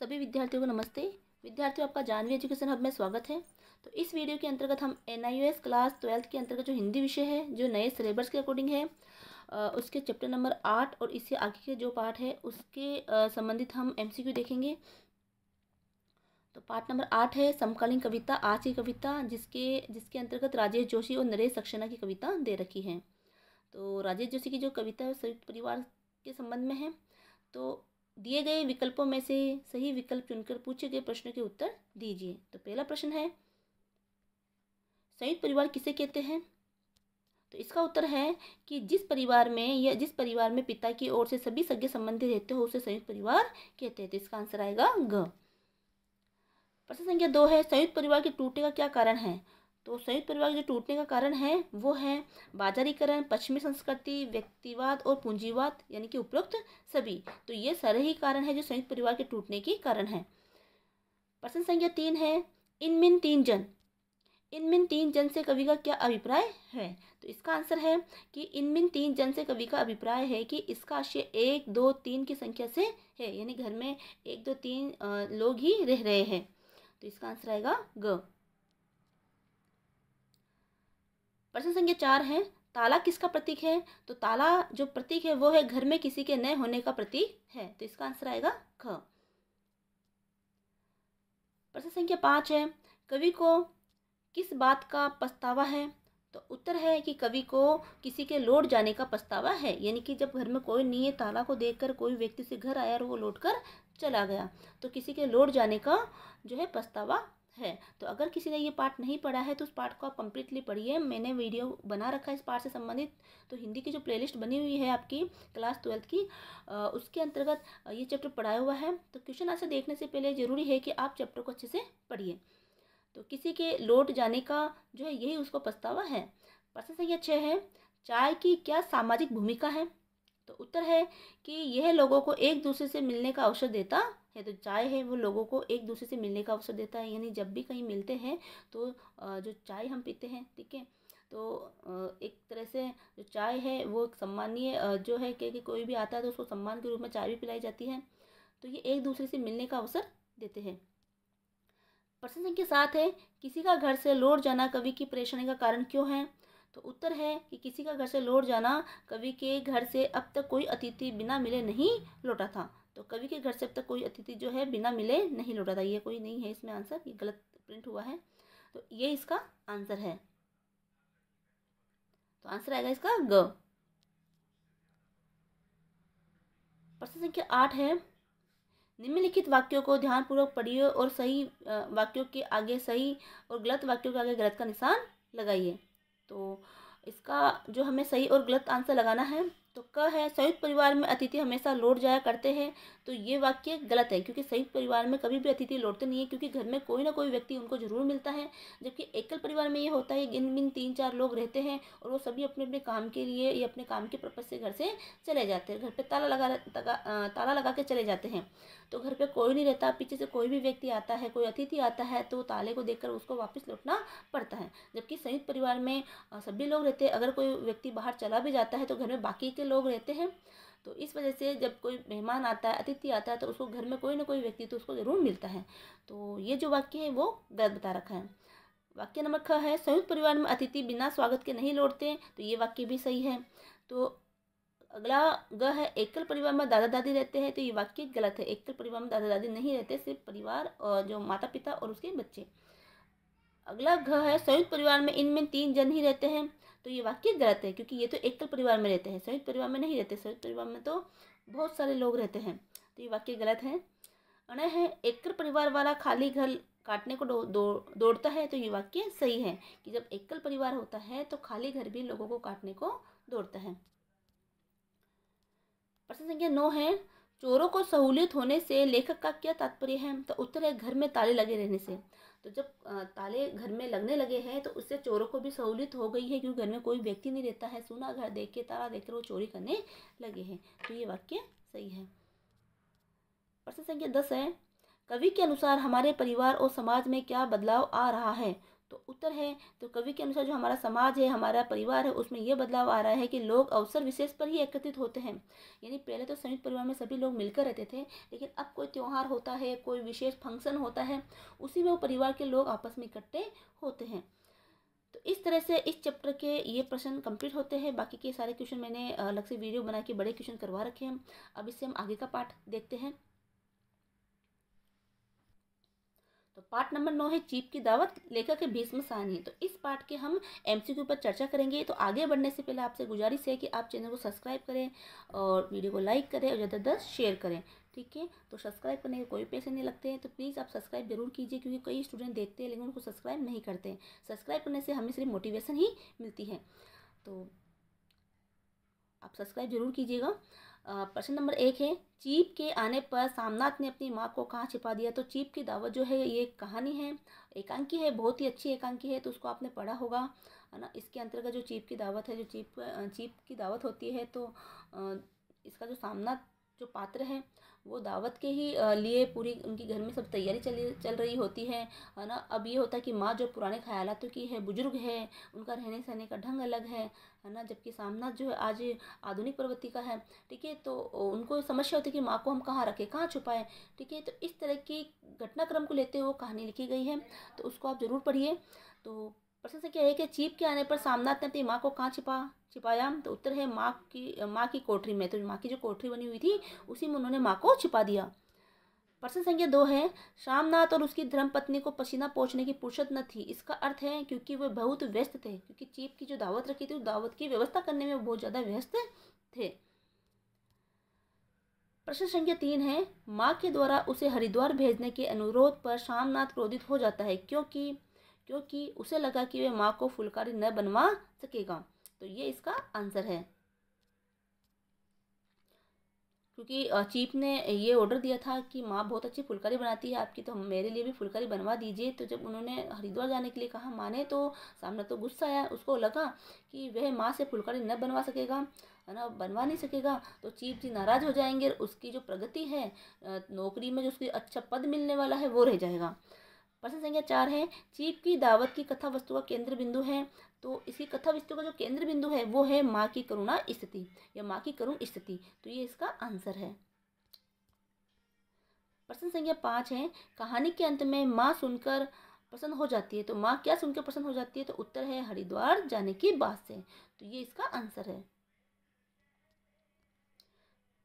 सभी विद्यार्थियों को नमस्ते। विद्यार्थियों, आपका जानवी एजुकेशन हब में स्वागत है। तो इस वीडियो के अंतर्गत हम NIOS क्लास 12th के अंतर्गत जो हिंदी विषय है, जो नए सिलेबस के अकॉर्डिंग है, उसके चैप्टर नंबर 8 और इससे आगे के जो पार्ट है उसके संबंधित हम MCQ देखेंगे। तो पार्ट नंबर 8 है समकालीन कविता, आज की कविता, जिसके अंतर्गत राजेश जोशी और नरेश सक्सेना की कविता दे रखी है। तो राजेश जोशी की जो कविता है संयुक्त परिवार के संबंध में है। तो दिए गए विकल्पों में से सही विकल्प चुनकर पूछे गए प्रश्नों के उत्तर दीजिए। तो पहला प्रश्न है, संयुक्त परिवार किसे कहते हैं? तो इसका उत्तर है कि जिस परिवार में पिता की ओर से सभी सगे संबंधी रहते हो उसे संयुक्त परिवार कहते हैं। तो इसका आंसर आएगा ग। प्रश्न संख्या 2 है, संयुक्त परिवार के टूटने का क्या कारण है? तो संयुक्त परिवार के जो टूटने का कारण है वो है बाजारीकरण, पश्चिमी संस्कृति, व्यक्तिवाद और पूंजीवाद, यानी कि उपरोक्त सभी। तो ये सारे ही कारण है जो संयुक्त परिवार के टूटने के कारण है। प्रश्न संख्या 3 है, इनमिन तीन जन से कवि का क्या अभिप्राय है? तो इसका आंसर है कि इनमिन तीन जन से कवि का अभिप्राय है कि इसका आशय 1, 2, 3 की संख्या से है, यानी घर में 1, 2, 3 लोग ही रह रहे हैं। तो इसका आंसर आएगा ग। प्रश्न संख्या 4 है, ताला किसका प्रतीक है? तो ताला जो प्रतीक है वो है घर में किसी के न होने का प्रतीक है। तो इसका आंसर आएगा ख। प्रश्न संख्या 5 है, कवि को किस बात का पछतावा है? तो उत्तर है कि कवि को किसी के लौट जाने का पछतावा है, यानी कि जब घर में कोई नहीं है, ताला को देखकर कोई व्यक्ति से घर आया और वो लौट कर चला गया, तो किसी के लौट जाने का जो है पछतावा है। तो अगर किसी ने ये पार्ट नहीं पढ़ा है तो उस पार्ट को आप कंप्लीटली पढ़िए। मैंने वीडियो बना रखा है इस पार्ट से संबंधित। तो हिंदी की जो प्लेलिस्ट बनी हुई है आपकी क्लास 12th की, उसके अंतर्गत ये चैप्टर पढ़ाया हुआ है। तो क्वेश्चन आंसर देखने से पहले ज़रूरी है कि आप चैप्टर को अच्छे से पढ़िए। तो किसी के लौट जाने का जो है यही उसको पछतावा है। प्रश्न संख्या 6 है, चाय की क्या सामाजिक भूमिका है? तो उत्तर है कि यह लोगों को एक दूसरे से मिलने का अवसर देता है। तो चाय है वो लोगों को एक दूसरे से मिलने का अवसर देता है, यानी जब भी कहीं मिलते हैं तो जो चाय हम पीते हैं, ठीक है, तो एक तरह से जो चाय है वो एक सम्मानीय जो है कि कोई भी आता है तो उसको सम्मान के रूप में चाय भी पिलाई जाती है। तो ये एक दूसरे से मिलने का अवसर देते हैं। प्रश्न संख्या 7 है, किसी का घर से लौट जाना कवि की परेशानी का कारण क्यों है? तो उत्तर है कि किसी का घर से लौट जाना, कवि के घर से अब तक कोई अतिथि बिना मिले नहीं लौटा था। तो कवि के घर से अब तक कोई अतिथि जो है बिना मिले नहीं लौटा था। ये कोई नहीं है इसमें आंसर, ये गलत प्रिंट हुआ है। तो ये इसका आंसर है। तो आंसर आएगा इसका ग। प्रश्न संख्या 8 है, निम्नलिखित वाक्यों को ध्यानपूर्वक पढ़िए और सही वाक्यों के आगे सही और गलत वाक्यों के आगे गलत का निशान लगाइए। तो इसका जो हमें सही और गलत आंसर लगाना है, तो क है, संयुक्त परिवार में अतिथि हमेशा लौट जाया करते हैं। तो ये वाक्य गलत है, क्योंकि संयुक्त परिवार में कभी भी अतिथि लौटते नहीं है, क्योंकि घर में कोई ना कोई व्यक्ति उनको जरूर मिलता है। जबकि एकल परिवार में ये होता है, गिन 3-4 लोग रहते हैं और वो सभी अपने अपने काम के लिए या अपने काम के पर्पज से घर से चले जाते हैं, घर पे ताला लगा के चले जाते हैं। तो घर पे कोई नहीं रहता, पीछे से कोई भी व्यक्ति आता है, कोई अतिथि आता है, तो ताले को देखकर उसको वापस लौटना पड़ता है। जबकि संयुक्त परिवार में सभी लोग रहते हैं, अगर कोई व्यक्ति बाहर चला भी जाता है तो घर में बाकी के लोग रहते हैं। तो इस वजह से जब कोई मेहमान आता है, अतिथि आता है, तो उसको घर में कोई ना कोई व्यक्ति तो उसको ज़रूर मिलता है। तो ये जो वाक्य है वो गलत बता रखा है। वाक्य नंबर ख है, संयुक्त परिवार में अतिथि बिना स्वागत के नहीं लौटते। तो ये वाक्य भी सही है। तो अगला ग है, एकल परिवार में दादा दादी रहते हैं। तो ये वाक्य गलत है, एकल परिवार में दादा दादी नहीं रहते, सिर्फ परिवार और जो माता पिता और उसके बच्चे। अगला घ है, संयुक्त परिवार में इनमें 3 जन ही रहते हैं। तो ये वाक्य गलत है, क्योंकि ये तो एकल परिवार में रहते हैं, संयुक्त परिवार में नहीं रहते। संयुक्त परिवार में तो बहुत सारे लोग रहते हैं। तो ये वाक्य गलत है। अण है, एकल परिवार वाला खाली घर काटने को दौड़ता है। तो ये वाक्य सही है कि जब एकल परिवार होता है तो खाली घर भी लोगों को काटने को दौड़ता है। प्रश्न संख्या 9 है, चोरों को सहूलियत होने से लेखक का क्या तात्पर्य है? तो उत्तर है घर में ताले लगे रहने से। तो जब ताले घर में लगने लगे हैं तो उससे चोरों को भी सहूलियत हो गई है, क्योंकि घर में कोई व्यक्ति नहीं रहता है, सूना घर देख के, ताला देख कर वो चोरी करने लगे हैं। तो ये वाक्य सही है। प्रश्न संख्या 10 है, कवि के अनुसार हमारे परिवार और समाज में क्या बदलाव आ रहा है? तो उत्तर है, तो कवि के अनुसार जो हमारा समाज है, हमारा परिवार है, उसमें ये बदलाव आ रहा है कि लोग अवसर विशेष पर ही एकत्रित होते हैं। यानी पहले तो संयुक्त परिवार में सभी लोग मिलकर रहते थे, लेकिन अब कोई त्यौहार होता है, कोई विशेष फंक्शन होता है, उसी में वो परिवार के लोग आपस में इकट्ठे होते हैं। तो इस तरह से इस चैप्टर के ये प्रश्न कंप्लीट होते हैं। बाकी के सारे क्वेश्चन मैंने अलग से वीडियो बना के बड़े क्वेश्चन करवा रखे हैं। अब इससे हम आगे का पार्ट देखते हैं। तो पार्ट नंबर 9 है चीप की दावत, लेखक है भीष्म साहनी। तो इस पार्ट के हम एमसीक्यू पर चर्चा करेंगे। तो आगे बढ़ने से पहले आपसे गुजारिश है कि आप चैनल को सब्सक्राइब करें और वीडियो को लाइक करें और ज़्यादा से ज़्यादा शेयर करें। ठीक है, तो सब्सक्राइब करने के कोई पैसे नहीं लगते हैं, तो प्लीज़ आप सब्सक्राइब जरूर कीजिए, क्योंकि कई स्टूडेंट देखते हैं लेकिन उनको सब्सक्राइब नहीं करते हैं। सब्सक्राइब करने से हमें सिर्फ मोटिवेशन ही मिलती है, तो आप सब्सक्राइब जरूर कीजिएगा। प्रश्न नंबर 1 है, चीप के आने पर सामनाथ ने अपनी माँ को कहाँ छिपा दिया। तो चीप की दावत जो है ये कहानी है, एकांकी है, बहुत ही अच्छी एकांकी है, तो उसको आपने पढ़ा होगा, है ना। इसके अंतर्गत जो चीप की दावत है, जो चीप की दावत होती है, तो इसका जो सामनाथ जो पात्र है वो दावत के ही लिए पूरी उनकी घर में सब तैयारी चल रही होती है ना। अब ये होता है कि माँ जो पुराने ख्यालातों की है, बुजुर्ग है, उनका रहने सहने का ढंग अलग है ना, जबकि सामनाथ जो है आज आधुनिक प्रवृत्ति का है। ठीक है, तो उनको समस्या होती है कि माँ को हम कहाँ रखें, कहाँ छुपाएं। ठीक है, तो इस तरह की घटनाक्रम को लेते हुए कहानी लिखी गई है, तो उसको आप जरूर पढ़िए। तो प्रश्न संख्या 1 है, चीप के आने पर सामनाथ ने अपनी माँ को कहाँ छिपाया। तो उत्तर है माँ की कोठरी में। तो माँ की जो कोठरी बनी हुई थी उसी में उन्होंने माँ को छिपा दिया। प्रश्न संख्या 2 है, सामनाथ और उसकी धर्मपत्नी को पसीना पोंछने की फुर्सत न थी। इसका अर्थ है क्योंकि वे बहुत व्यस्त थे, क्योंकि चीप की जो दावत रखी थी उस दावत की व्यवस्था करने में वो बहुत ज़्यादा व्यस्त थे। प्रश्न संख्या 3 है, माँ के द्वारा उसे हरिद्वार भेजने के अनुरोध पर सामनाथ क्रोधित हो जाता है, क्योंकि उसे लगा कि वे माँ को फुलकारी न बनवा सकेगा। तो ये इसका आंसर है, क्योंकि चीफ ने ये ऑर्डर दिया था कि माँ बहुत अच्छी फुलकारी बनाती है आपकी, तो मेरे लिए भी फुलकारी बनवा दीजिए। तो जब उन्होंने हरिद्वार जाने के लिए कहा माँ ने, तो सामने तो गुस्सा आया, उसको लगा कि वह माँ से फुलकारी न बनवा सकेगा, है ना, बनवा नहीं सकेगा, तो चीफ जी नाराज़ हो जाएंगे। उसकी जो प्रगति है नौकरी में, जो उसकी अच्छा पद मिलने वाला है, वो रह जाएगा। प्रश्न संख्या 4 है, चीफ की दावत की कथा वस्तु का केंद्र बिंदु है। तो इसकी कथा वस्तु का जो केंद्र बिंदु है वो है माँ की करुणा स्थिति या माँ की करुण स्थिति। तो ये इसका आंसर है। प्रश्न संख्या 5 है, कहानी के अंत में माँ सुनकर प्रसन्न हो जाती है। तो माँ क्या सुनकर प्रसन्न हो जाती है। तो उत्तर है हरिद्वार जाने की बात से। तो ये इसका आंसर है।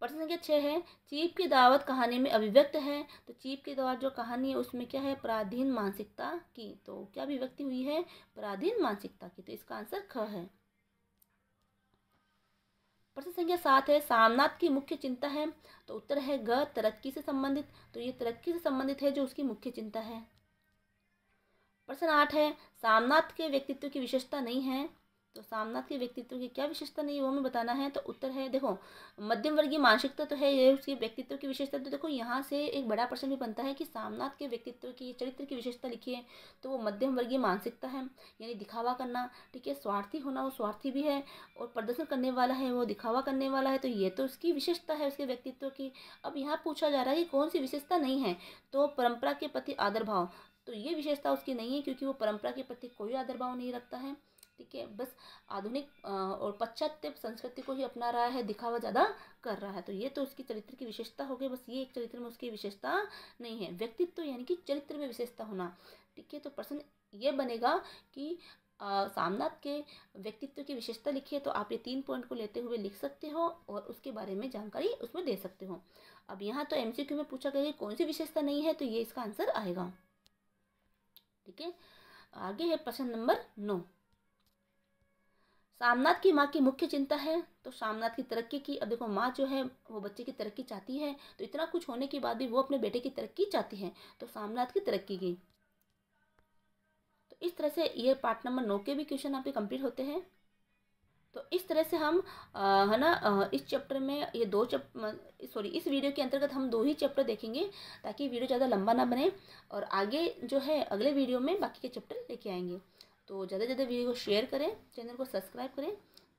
प्रश्न संख्या 6 है, चीप की दावत कहानी में अभिव्यक्त है। तो चीप की दावत जो कहानी है उसमें क्या है, पराधीन मानसिकता की। तो क्या अभिव्यक्ति हुई है, पराधीन मानसिकता की। तो इसका आंसर ख है। प्रश्न संख्या 7 है, सामनाथ की मुख्य चिंता है। तो उत्तर है ग, तरक्की से संबंधित। तो ये तरक्की से संबंधित है जो उसकी मुख्य चिंता है। प्रश्न 8 है, सामनाथ के व्यक्तित्व की विशेषता नहीं है। तो सामनाथ के व्यक्तित्व की क्या विशेषता नहीं है वो हमें बताना है। तो उत्तर है, देखो, मध्यम वर्गीय मानसिकता तो है ये उसकी व्यक्तित्व की विशेषता। तो देखो यहाँ से एक बड़ा प्रश्न भी बनता है कि सामनाथ के व्यक्तित्व की, चरित्र की विशेषता लिखी है। तो वो मध्यम वर्गीय मानसिकता है, यानी दिखावा करना। ठीक है, स्वार्थी होना, वो स्वार्थी भी है, और प्रदर्शन करने वाला है, वो दिखावा करने वाला है। तो ये तो उसकी विशेषता है उसके व्यक्तित्व की। अब यहाँ पूछा जा रहा है कि कौन सी विशेषता नहीं है। तो परंपरा के प्रति आदर भाव, तो ये विशेषता उसकी नहीं है, क्योंकि वो परंपरा के प्रति कोई आदर भाव नहीं रखता है। ठीक है, बस आधुनिक और पाश्चात्य संस्कृति को ही अपना रहा है, दिखावा ज़्यादा कर रहा है। तो ये तो उसकी चरित्र की विशेषता हो गई, बस ये एक चरित्र में उसकी विशेषता नहीं है। व्यक्तित्व यानी कि चरित्र में विशेषता होना। ठीक है, तो प्रश्न ये बनेगा कि सामनाथ के व्यक्तित्व की विशेषता लिखिए। तो आप ये 3 पॉइंट को लेते हुए लिख सकते हो और उसके बारे में जानकारी उसमें दे सकते हो। अब यहाँ तो एमसीक्यू में पूछा गया कि कौन सी विशेषता नहीं है, तो ये इसका आंसर आएगा। ठीक है, आगे है प्रश्न नंबर 9, सामनाथ की माँ की मुख्य चिंता है। तो सामनाथ की तरक्की की। अब देखो, माँ जो है वो बच्चे की तरक्की चाहती है, तो इतना कुछ होने के बाद भी वो अपने बेटे की तरक्की चाहती है, तो सामनाथ की तरक्की की। तो इस तरह से ये पार्ट नंबर 9 के भी क्वेश्चन आपके कंप्लीट होते हैं। तो इस तरह से हम है ना इस चैप्टर में ये इस वीडियो के अंतर्गत हम 2 ही चैप्टर देखेंगे, ताकि वीडियो ज़्यादा लंबा ना बने, और आगे जो है अगले वीडियो में बाकी के चैप्टर लेके आएंगे। तो ज़्यादा से ज़्यादा वीडियो को शेयर करें, चैनल को सब्सक्राइब करें।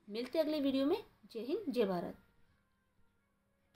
मिलते हैं अगले वीडियो में। जय हिंद, जय भारत।